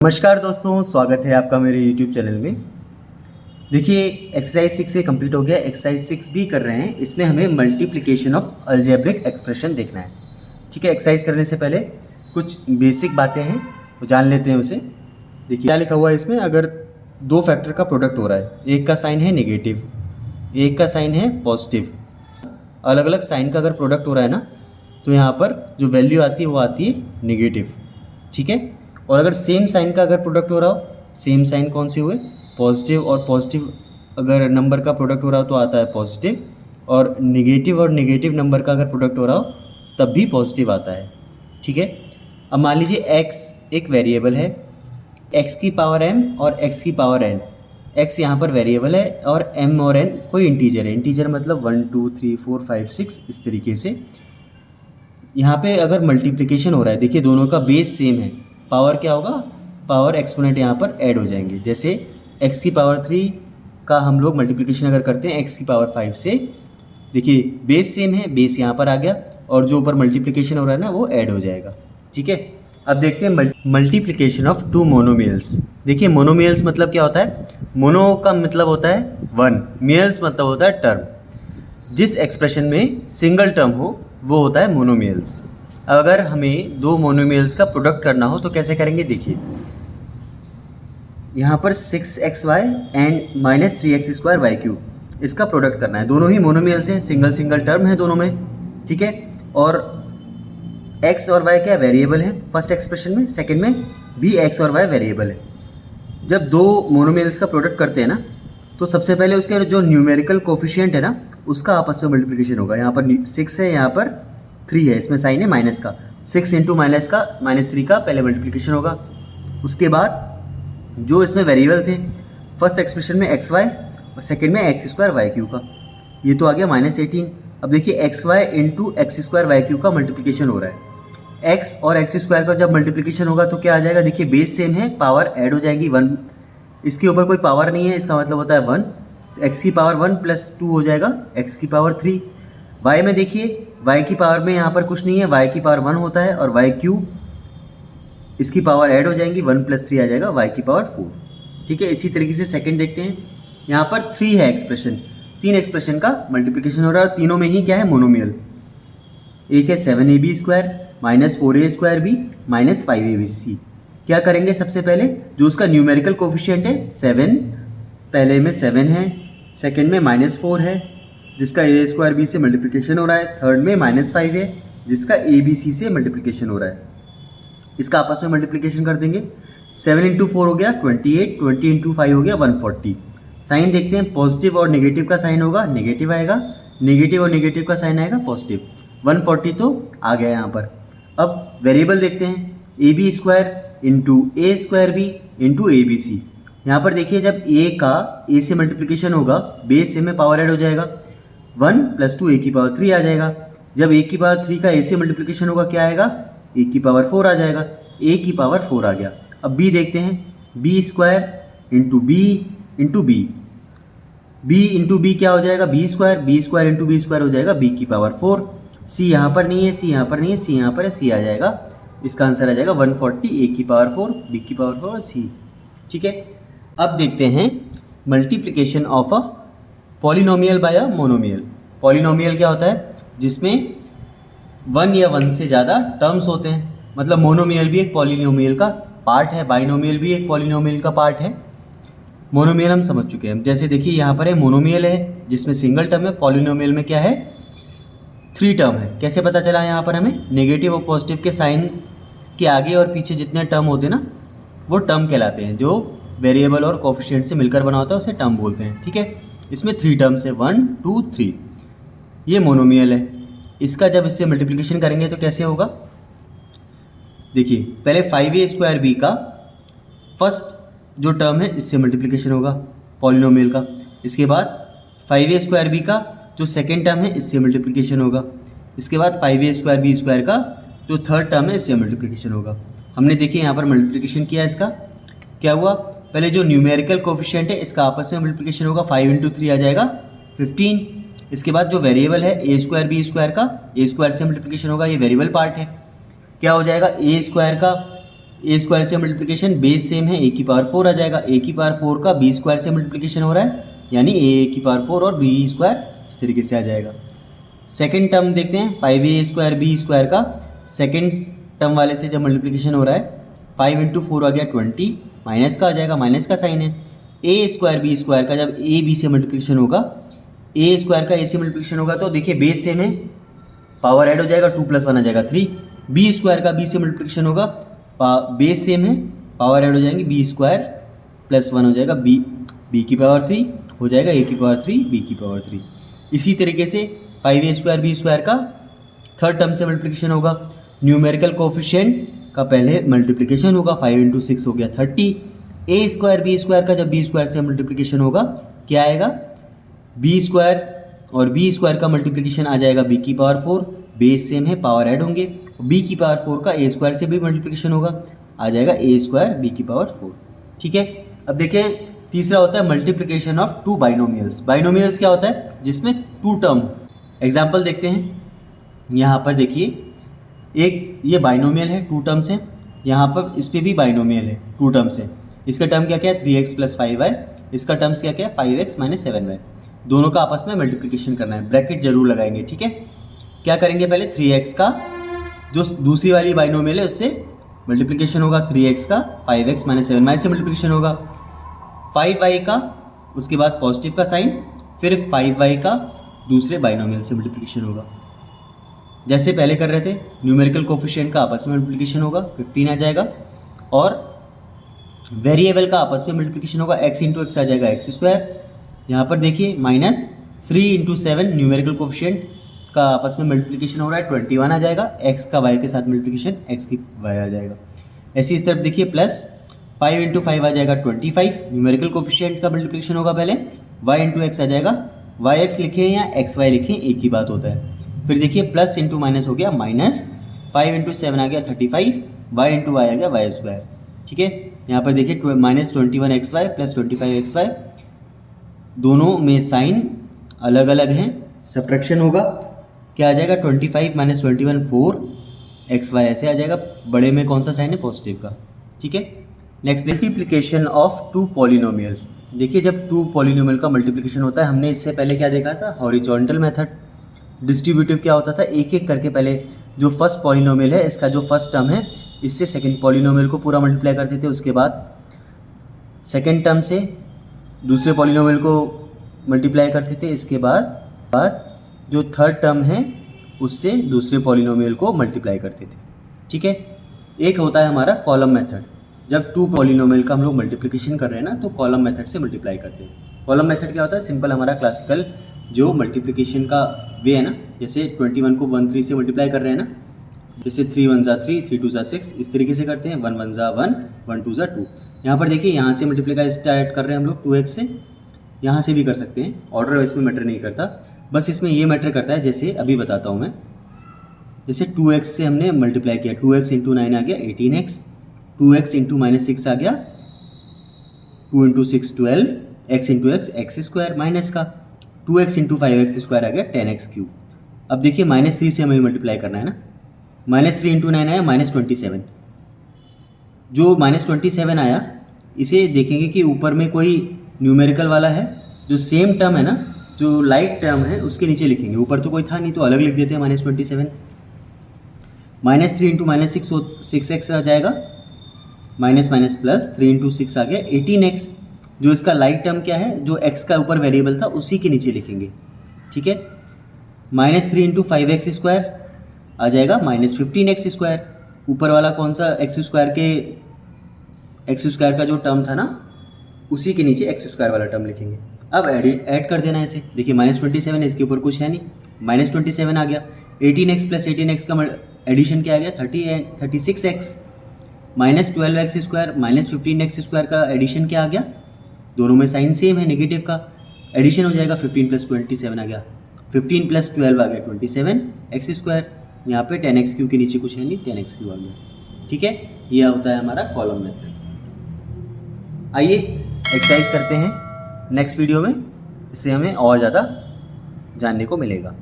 नमस्कार दोस्तों, स्वागत है आपका मेरे YouTube चैनल में। देखिए, एक्सरसाइज 6 से कंप्लीट हो गया। एक्सरसाइज 6 भी कर रहे हैं। इसमें हमें मल्टीप्लिकेशन ऑफ अलजेब्रिक एक्सप्रेशन देखना है। ठीक है, एक्सरसाइज करने से पहले कुछ बेसिक बातें हैं, वो जान लेते हैं उसे। देखिए क्या लिखा हुआ है इसमें। अगर दो फैक्टर का प्रोडक्ट हो रहा है, एक का साइन है नेगेटिव, एक का साइन है पॉजिटिव, अलग अलग साइन का अगर प्रोडक्ट हो रहा है ना, तो यहाँ पर जो वैल्यू आती है वो आती है नेगेटिव। ठीक है, और अगर सेम साइन का अगर प्रोडक्ट हो रहा हो, सेम साइन कौन से हुए, पॉजिटिव और पॉजिटिव अगर नंबर का प्रोडक्ट हो रहा हो तो आता है पॉजिटिव, और नेगेटिव नंबर का अगर प्रोडक्ट हो रहा हो तब भी पॉजिटिव आता है। ठीक है, अब मान लीजिए x एक वेरिएबल है, x की पावर m और x की पावर n। x यहाँ पर वेरिएबल है और m और n कोई इंटीजर है। इंटीजर मतलब 1 2 3 4 5 6 इस तरीके से। यहाँ पे अगर मल्टीप्लिकेशन हो रहा है, देखिए दोनों का बेस सेम है, पावर क्या होगा, पावर एक्सपोनेंट यहाँ पर ऐड हो जाएंगे। जैसे x की पावर 3 का हम लोग मल्टीप्लिकेशन अगर करते हैं x की पावर 5 से, देखिए बेस सेम है, बेस यहाँ पर आ गया और जो ऊपर मल्टीप्लिकेशन हो रहा है ना वो ऐड हो जाएगा। ठीक है, अब देखते हैं मल्टीप्लिकेशन ऑफ टू मोनोमियल्स। देखिए मोनोमियल्स मतलब क्या होता है, मोनो का मतलब होता है वन, मियल्स मतलब होता है टर्म। जिस एक्सप्रेशन में सिंगल टर्म हो वो होता है मोनोमियल्स। अगर हमें दो मोनोमियल्स का प्रोडक्ट करना हो तो कैसे करेंगे, देखिए यहाँ पर 6xy एंड -3x² इसका प्रोडक्ट करना है। दोनों ही मोनोमियल्स हैं, सिंगल सिंगल टर्म है दोनों में। ठीक है, और x और y क्या वेरिएबल है फर्स्ट एक्सप्रेशन में, सेकंड में भी x और y वेरिएबल है। जब दो मोनोमियल्स का प्रोडक्ट करते हैं ना, तो सबसे पहले उसके जो न्यूमेरिकल कोफिशिएंट है ना उसका आपस में मल्टीप्लिकेशन होगा। यहाँ पर 6 है, यहाँ पर 3 है, इसमें साइन है माइनस का। 6 इंटू -3 का पहले मल्टीप्लिकेशन होगा। उसके बाद जो इसमें वेरिएबल थे फर्स्ट एक्सप्रेशन में xy और सेकंड में x² का, ये तो आ गया -18। अब देखिए xy इंटू x² का मल्टीप्लिकेशन हो रहा है। x और x² का जब मल्टीप्लिकेशन होगा तो क्या आ जाएगा, देखिए बेस सेम है, पावर ऐड हो जाएगी 1, इसके ऊपर कोई पावर नहीं है, इसका मतलब होता है 1, तो x की पावर 1 + 2 हो जाएगा x की पावर 3। y में देखिए y की पावर में यहाँ पर कुछ नहीं है, y की पावर 1 होता है, और y³ इसकी पावर ऐड हो जाएंगी, 1 + 3 आ जाएगा y की पावर 4। ठीक है, इसी तरीके से सेकंड देखते हैं। यहाँ पर 3 है एक्सप्रेशन, 3 एक्सप्रेशन का मल्टीप्लिकेशन हो रहा है, तीनों में ही क्या है मोनोमियल। एक है 7ab² -4a²b -5abc। क्या करेंगे, सबसे पहले जो उसका न्यूमेरिकल कोफिशिएंट है 7, पहले में 7 है, सेकंड में -4 है जिसका a²b से मल्टीप्लिकेशन हो रहा है, थर्ड में -5 है जिसका abc से मल्टीप्लिकेशन हो रहा है। इसका आपस में मल्टीप्लिकेशन कर देंगे। 7 इंटू 4 हो गया 28, 20 इंटू 5 हो गया 140। साइन देखते हैं, पॉजिटिव और नेगेटिव का साइन होगा नेगेटिव आएगा, नेगेटिव और नेगेटिव का साइन आएगा पॉजिटिव। 140 तो आ गया यहाँ पर। अब वेरिएबल देखते हैं, ab² into a²b into abc। यहाँ पर देखिए जब a का a से मल्टीप्लिकेशन होगा, बेस से में पावर ऐड हो जाएगा, 1 + 2 a की पावर 3 आ जाएगा। जब a की पावर 3 का a से मल्टीप्लिकेशन होगा क्या आएगा, a की पावर 4 आ जाएगा, a की पावर 4 आ गया। अब b देखते हैं, b² into b into b, b into b क्या हो जाएगा, b² इंटू b² हो जाएगा b की पावर 4। c यहाँ पर नहीं है, c यहाँ पर नहीं है, c यहाँ पर है, c आ जाएगा। इसका आंसर आ जाएगा 140, a की पावर 4, b की पावर 4 और c। ठीक है, अब देखते हैं multiplication of a polynomial bye a monomial. Polynomial क्या होता है, जिसमें 1 या 1 से ज़्यादा टर्म्स होते हैं, मतलब मोनोमियल भी एक पॉलिनोमियल का पार्ट है, बाइनोमियल भी एक पॉलिनोमियल का पार्ट है। मोनोमियल हम समझ चुके हैं। जैसे देखिए यहाँ पर है मोनोमियल है जिसमें सिंगल टर्म है, पॉलिनोमियल में क्या है 3 टर्म है। कैसे पता चला, यहाँ पर हमें नेगेटिव और पॉजिटिव के साइन के आगे और पीछे जितने टर्म होते हैं ना वो टर्म कहलाते हैं, जो वेरिएबल और कोफिशिएंट से मिलकर बना होता है उसे टर्म बोलते हैं। ठीक है, इसमें 3 टर्म्स है, 1 2 3, ये मोनोमियल है। इसका जब इससे मल्टीप्लिकेशन करेंगे तो कैसे होगा, देखिए पहले 5a² का फर्स्ट जो टर्म है इससे मल्टीप्लिकेशन होगा पॉलिनोमियल का, इसके बाद 5a² का जो सेकेंड टर्म है इससे मल्टीप्लिकेशन होगा, इसके बाद 5a²b² का जो थर्ड टर्म है इससे मल्टीप्लिकेशन होगा। हमने देखिए यहाँ पर मल्टीप्लिकेशन किया, इसका क्या हुआ, पहले जो न्यूमेरिकल कोफिशिएंट है इसका आपस में मल्टीप्लिकेशन होगा, 5 इंटू 3 आ जाएगा 15। इसके बाद जो वेरिएबल है a² b² का a² से मल्टीप्लिकेशन होगा, ये वेरिएबल पार्ट है, क्या हो जाएगा a² का ए स्क्वायर से मल्टीप्लिकेशन बेस सेम है, ए की पावर 4 आ जाएगा। ए की पावर 4 का बी स्क्वायर से मल्टीप्लिकेशन हो रहा है, यानी ए की पावर 4 और बी स्क्वायर इस तरीके से आ जाएगा। सेकेंड टर्म देखते हैं, 5a स्क्वायर बी स्क्वायर का सेकेंड टर्म वाले से जब मल्टीप्लिकेशन हो रहा है, 5 इंटू 4 आ गया 20, माइनस का आ जाएगा, माइनस का साइन है। ए स्क्वायर बी स्क्वायर का जब ए बी से मल्टीप्लिकेशन होगा, ए स्क्वायर का ए से मल्टीप्लिकेशन होगा तो देखिए बेस सेम है, पावर ऐड हो जाएगा, 2 + 1 आ जाएगा 3। बी स्क्वायर का बी से मल्टीप्लिकेशन होगा, बेस सेम है, पावर ऐड हो जाएंगे, बी स्क्वायर + 1 हो जाएगा, बी की पावर 3 हो जाएगा, ए की पावर 3 बी की पावर 3। इसी तरीके से 5a स्क्वायर बी स्क्वायर का थर्ड टर्म से मल्टीप्लिकेशन होगा, न्यूमेरिकल कोफिशिएंट का पहले मल्टीप्लिकेशन होगा, 5 इंटू 6 हो गया 30। ए स्क्वायर बी स्क्वायर का जब बी स्क्वायर से मल्टीप्लिकेशन होगा क्या आएगा, बी स्क्वायर और बी स्क्वायर का मल्टीप्लिकेशन आ जाएगा बी की पावर 4, बेस सेम है, पावर ऐड होंगे, बी की पावर 4 का ए स्क्वायर से भी मल्टीप्लिकेशन होगा, आ जाएगा ए स्क्वायर बी की पावर 4। ठीक है। अब देखिए तीसरा होता है multiplication of two binomials. Binomials क्या होता है, जिसमें टू टर्म। एग्जाम्पल देखते हैं, यहाँ पर देखिए एक ये बाइनोमियल है, टू टर्म्स है, यहाँ पर इस पर भी बाइनोमियल है, टू टर्म्स है। इसका टर्म क्या क्या है, 3x + 5y, इसका टर्म्स क्या क्या है, 5x - 7y। दोनों का आपस में मल्टीप्लिकेशन करना है, ब्रैकेट जरूर लगाएंगे। ठीक है, क्या करेंगे, पहले 3x का जो दूसरी वाली बाइनोमियल है उससे मल्टीप्लिकेशन होगा, 3x का 5x - 7y से मल्टीप्लिकेशन होगा, 5y का उसके बाद पॉजिटिव का साइन, फिर 5y का दूसरे बाइनोमियल से मल्टीप्लिकेशन होगा, जैसे पहले कर रहे थे। न्यूमेरिकल कोफिशिएंट का आपस में मल्टीप्लिकेशन होगा, 15 आ जाएगा, और वेरिएबल का आपस में मल्टीप्लिकेशन होगा, x इंटू एक्स आ जाएगा x²। यहाँ पर देखिए -3 इंटू 7 न्यूमेरिकल कोफिशिएंट का आपस में मल्टीप्लिकेशन हो रहा है, 21 आ जाएगा, x का y के साथ मल्टीप्लिकेशन x की y आ जाएगा। ऐसी इस तरफ देखिए +5 इंटू 5 आ जाएगा 25, न्यूमेरिकल कोफिशिएंट का मल्टीप्लिकेशन होगा पहले, y इंटू एक्स आ जाएगा, yx लिखें या xy लिखें एक ही बात होता है। फिर देखिए प्लस इंटू माइनस हो गया, -5 इंटू 7 आ गया 35, y इंटू y आ गया y²। ठीक है, यहाँ पर देखिए -21xy + 25xy, दोनों में साइन अलग अलग हैं, सब्ट्रैक्शन होगा, क्या आ जाएगा, 25 - 21 4, xy ऐसे आ जाएगा, बड़े में कौन सा साइन है, पॉजिटिव का। ठीक है, next multiplication of two polynomial. देखिए जब टू पॉलिनोमियल का मल्टीप्लिकेशन होता है, हमने इससे पहले क्या देखा था, हॉरिजॉन्टल मेथड। डिस्ट्रीब्यूटिव क्या होता था, एक एक करके पहले जो फर्स्ट पॉलिनोमियल है, इसका जो फर्स्ट टर्म है, इससे सेकंड पॉलिनोमियल को पूरा मल्टीप्लाई करते थे, उसके बाद सेकंड टर्म से दूसरे पॉलिनोमियल को मल्टीप्लाई करते थे, इसके बाद जो थर्ड टर्म है उससे दूसरे पॉलिनोमियल को मल्टीप्लाई करते थे। ठीक है, एक होता है हमारा कॉलम मेथड। जब टू पॉलिनोमियल का हम लोग मल्टीप्लिकेशन कर रहे हैं ना, तो कॉलम मेथड से मल्टीप्लाई करते हैं। कॉलम मेथड क्या होता है, सिंपल हमारा क्लासिकल जो मल्टीप्लिकेशन का वे है ना, जैसे 21 को 1 3 से मल्टीप्लाई कर रहे हैं ना, जैसे 3 1 ज़ा 3, 3 2 ज़ा 6, इस तरीके से करते हैं, 1 1 ज़ा 1, 1 2 ज़ा 2। यहाँ पर देखिए यहाँ से मल्टीप्लाई स्टार्ट कर रहे हैं हम लोग 2x से, यहाँ से भी कर सकते हैं, ऑर्डर इसमें मैटर नहीं करता, बस इसमें ये मैटर करता है, जैसे अभी बताता हूँ मैं। जैसे 2x से हमने मल्टीप्लाई किया, 2x इंटू 9 आ गया 18x, 2x इंटू -6 आ गया 2 into 6 12, x into x² minus का 2x इंटू 5x² आ गया 10x³। अब देखिए -3 से हमें मल्टीप्लाई करना है ना, -3 इंटू 9 आया -27। जो -27 आया, इसे देखेंगे कि ऊपर में कोई न्यूमेरिकल वाला है, जो सेम टर्म है ना, जो लाइट टर्म है उसके नीचे लिखेंगे, ऊपर तो कोई था नहीं तो अलग लिख देते हैं -27। -3 इंटू -6x आ जाएगा, माइनस प्लस 3 इंटू 6 आ गया 18x। जो इसका लाइट टर्म क्या है, जो x का ऊपर वेरिएबल था उसी के नीचे लिखेंगे। ठीक है, -3 इंटू 5x² आ जाएगा -15x²। ऊपर वाला कौन सा x² का जो टर्म था ना, उसी के नीचे x² वाला टर्म लिखेंगे। अब ऐड कर देना है इसे, देखिए -27 है, इसके ऊपर कुछ है नहीं, -27 आ गया, 18x + 18x का एडिशन क्या आ गया 36x, -12x² -15x² का एडिशन क्या आ गया, दोनों में साइन सेम है, नेगेटिव का एडिशन हो जाएगा, 15 + 27 आ गया, 15 + 12 आ गया 27x²। यहाँ पे 10x³ के नीचे कुछ है नहीं, 10x³ आ गया। ठीक है, यह होता है हमारा कॉलम मेथड। आइए एक्सरसाइज करते हैं नेक्स्ट वीडियो में, इससे हमें और ज़्यादा जानने को मिलेगा।